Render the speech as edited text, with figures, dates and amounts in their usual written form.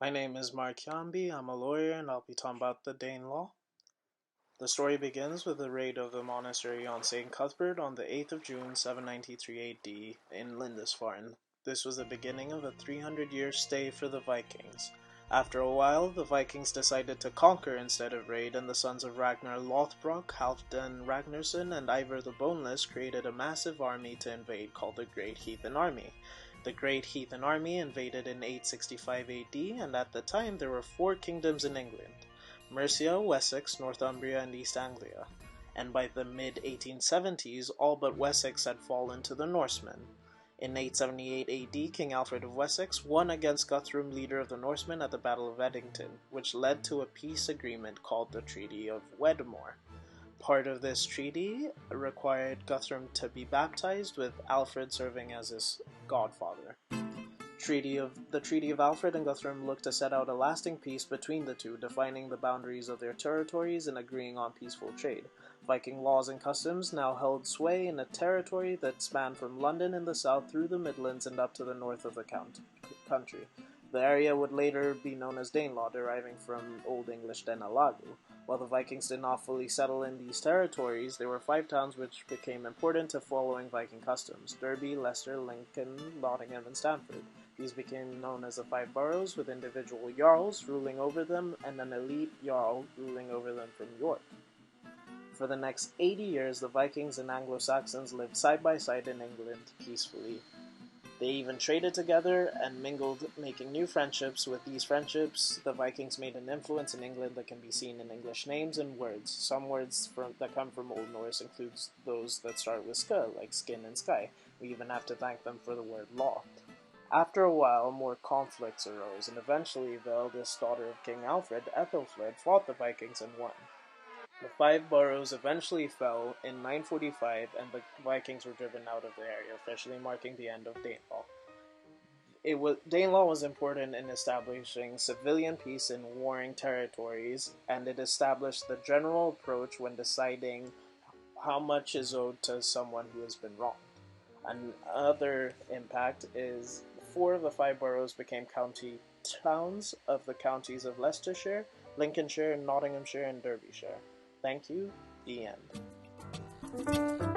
My name is Mark Yambi. I'm a lawyer and I'll be talking about the Danelaw. The story begins with the raid of the monastery on St. Cuthbert on the 8th of June 793 AD in Lindisfarne. This was the beginning of a 300-year stay for the Vikings. After a while, the Vikings decided to conquer instead of raid, and the sons of Ragnar Lothbrok, Halfdan Ragnarsson, and Ivar the Boneless created a massive army to invade called the Great Heathen Army. The Great Heathen Army invaded in 865 AD, and at the time there were four kingdoms in England: Mercia, Wessex, Northumbria, and East Anglia. And by the mid-1870s, all but Wessex had fallen to the Norsemen. In 878 AD, King Alfred of Wessex won against Guthrum, leader of the Norsemen, at the Battle of Edington, which led to a peace agreement called the Treaty of Wedmore. Part of this treaty required Guthrum to be baptized, with Alfred serving as his godfather. The Treaty of Alfred and Guthrum looked to set out a lasting peace between the two, defining the boundaries of their territories and agreeing on peaceful trade. Viking laws and customs now held sway in a territory that spanned from London in the south through the Midlands and up to the north of the country. The area would later be known as Danelaw, deriving from Old English Danelaw. While the Vikings did not fully settle in these territories, there were 5 towns which became important to following Viking customs: Derby, Leicester, Lincoln, Nottingham, and Stamford. These became known as the 5 boroughs, with individual jarls ruling over them and an elite jarl ruling over them from York. For the next 80 years, the Vikings and Anglo-Saxons lived side by side in England peacefully. They even traded together and mingled, making new friendships. With these friendships, the Vikings made an influence in England that can be seen in English names and words. Some words that come from Old Norse include those that start with ska, like skin and sky. We even have to thank them for the word law. After a while, more conflicts arose, and eventually the eldest daughter of King Alfred, Ethelfled, fought the Vikings and won. The 5 boroughs eventually fell in 945, and the Vikings were driven out of the area, officially marking the end of Danelaw. Danelaw was important in establishing civilian peace in warring territories, and it established the general approach when deciding how much is owed to someone who has been wronged. Another impact is 4 of the 5 boroughs became county towns of the counties of Leicestershire, Lincolnshire, Nottinghamshire, and Derbyshire. Thank you. The end.